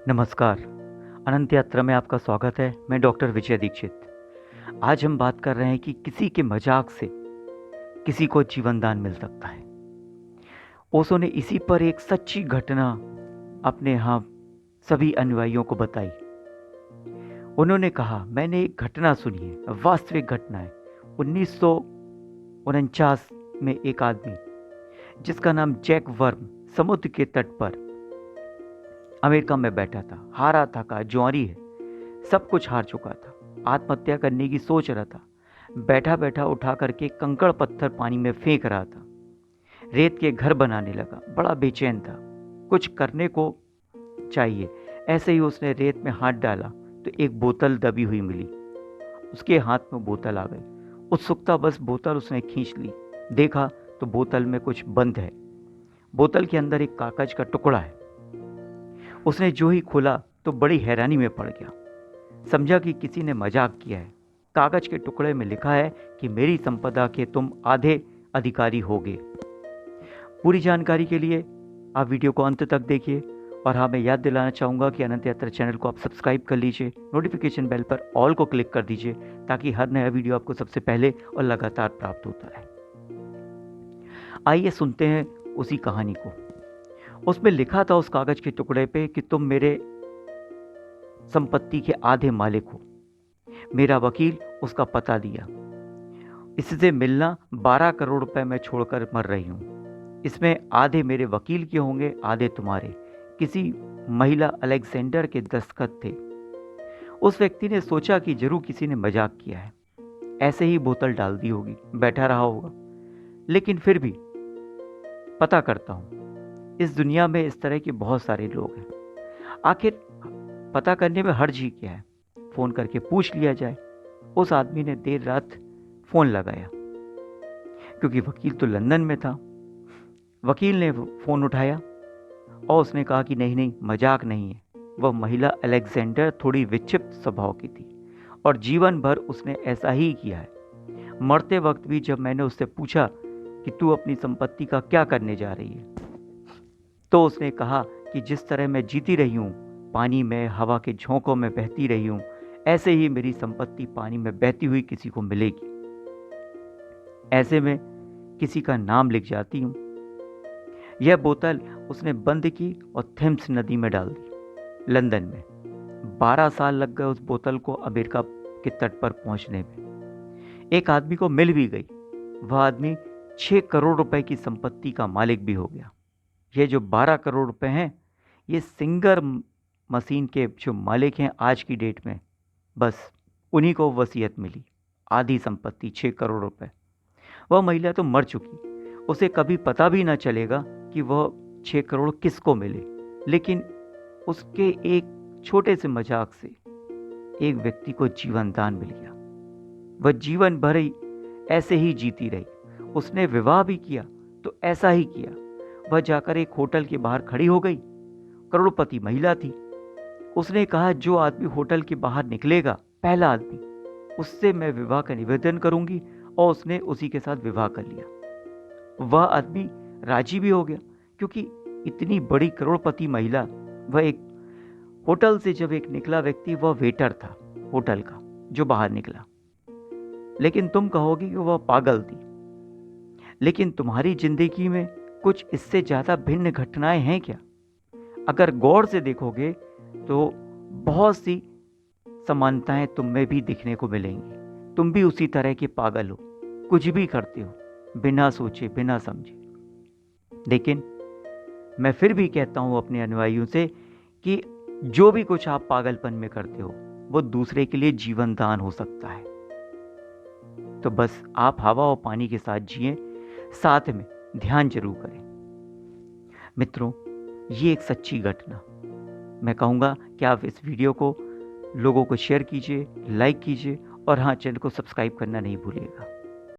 नमस्कार। अनंत यात्रा में आपका स्वागत है। मैं डॉक्टर विजय दीक्षित। आज हम बात कर रहे हैं कि किसी के मजाक से किसी को जीवन दान मिल सकता है। ओशो ने इसी पर एक सच्ची घटना अपने यहाँ सभी अनुयायियों को बताई। उन्होंने कहा, मैंने एक घटना सुनी है, वास्तविक घटना है। 1949 में एक आदमी जिसका नाम जैक वर्म समुद्र के तट पर अमेरिका में बैठा था। हारा थका ज्वारी है, सब कुछ हार चुका था, आत्महत्या करने की सोच रहा था। बैठा बैठा उठा करके कंकड़ पत्थर पानी में फेंक रहा था। रेत के घर बनाने लगा, बड़ा बेचैन था, कुछ करने को चाहिए। ऐसे ही उसने रेत में हाथ डाला तो एक बोतल दबी हुई मिली। उसके हाथ में बोतल आ गई। उत्सुकता बस बोतल उसने खींच ली। देखा तो बोतल में कुछ बंद है। बोतल के अंदर एक कागज का टुकड़ा है। उसने जो ही खोला तो बड़ी हैरानी में पड़ गया। समझा कि किसी ने मजाक किया है। कागज के टुकड़े में लिखा है कि मेरी संपदा के तुम आधे अधिकारी होगे। पूरी जानकारी के लिए आप वीडियो को अंत तक देखिए। और हाँ, मैं याद दिलाना चाहूँगा कि अनंत यात्रा चैनल को आप सब्सक्राइब कर लीजिए, नोटिफिकेशन बेल पर ऑल को क्लिक कर दीजिए ताकि हर नया वीडियो आपको सबसे पहले और लगातार प्राप्त होता रहे। आइए सुनते हैं उसी कहानी को। उसमें लिखा था उस कागज के टुकड़े पे कि तुम मेरे संपत्ति के आधे मालिक हो। मेरा वकील उसका पता दिया। इससे मिलना 12 करोड़ रुपए मैं छोड़कर मर रही हूं। इसमें आधे मेरे वकील के होंगे, आधे तुम्हारे। किसी महिला अलेक्जेंडर के दस्तखत थे। उस व्यक्ति ने सोचा कि जरूर किसी ने मजाक किया है, ऐसे ही बोतल डाल दी होगी, बैठा रहा होगा। लेकिन फिर भी पता करता हूं, इस दुनिया में इस तरह के बहुत सारे लोग हैं। आखिर पता करने में हर्ज ही क्या है, फोन करके पूछ लिया जाए। उस आदमी ने देर रात फोन लगाया क्योंकि वकील तो लंदन में था। वकील ने फोन उठाया और उसने कहा कि नहीं नहीं, मजाक नहीं है। वह महिला अलेक्जेंडर थोड़ी विक्षिप्त स्वभाव की थी और जीवन भर उसने ऐसा ही किया है। मरते वक्त भी जब मैंने उससे पूछा कि तू अपनी संपत्ति का क्या करने जा रही है, तो उसने कहा कि जिस तरह मैं जीती रही हूं, पानी में हवा के झोंकों में बहती रही हूं, ऐसे ही मेरी संपत्ति पानी में बहती हुई किसी को मिलेगी। ऐसे में किसी का नाम लिख जाती हूं। यह बोतल उसने बंद की और थेम्स नदी में डाल दी। लंदन में 12 साल लग गए उस बोतल को अमेरिका के तट पर पहुंचने में। एक आदमी को मिल भी गई। वह आदमी 6 करोड़ रुपए की संपत्ति का मालिक भी हो गया। ये जो 12 करोड़ रुपए हैं, ये सिंगर मशीन के जो मालिक हैं आज की डेट में, बस उन्हीं को वसीयत मिली। आधी संपत्ति 6 करोड़ रुपए। वह महिला तो मर चुकी, उसे कभी पता भी ना चलेगा कि वह 6 करोड़ किसको मिले। लेकिन उसके एक छोटे से मजाक से एक व्यक्ति को जीवन दान मिल गया। वह जीवन भर ही ऐसे ही जीती रही। उसने विवाह भी किया तो ऐसा ही किया। वह जाकर एक होटल के बाहर खड़ी हो गई। करोड़पति महिला थी। उसने कहा, जो आदमी होटल के बाहर निकलेगा, पहला आदमी, उससे मैं विवाह का निवेदन करूंगी। और उसने उसी के साथ विवाह कर लिया। वह आदमी राजी भी हो गया क्योंकि इतनी बड़ी करोड़पति महिला, वह एक होटल से जब एक निकला व्यक्ति, वह वेटर था होटल का जो बाहर निकला। लेकिन तुम कहोगी कि वह पागल थी। लेकिन तुम्हारी जिंदगी में कुछ इससे ज्यादा भिन्न घटनाएं हैं क्या? अगर गौर से देखोगे तो बहुत सी समानताएं तुम में भी दिखने को मिलेंगी। तुम भी उसी तरह के पागल हो, कुछ भी करते हो बिना सोचे बिना समझे। लेकिन मैं फिर भी कहता हूं अपने अनुयायियों से कि जो भी कुछ आप पागलपन में करते हो, वो दूसरे के लिए जीवन दान हो सकता है। तो बस आप हवा और पानी के साथ जिए, साथ में ध्यान जरूर करें। मित्रों, ये एक सच्ची घटना। मैं कहूँगा कि आप इस वीडियो को लोगों को शेयर कीजिए, लाइक कीजिए और हाँ, चैनल को सब्सक्राइब करना नहीं भूलिएगा।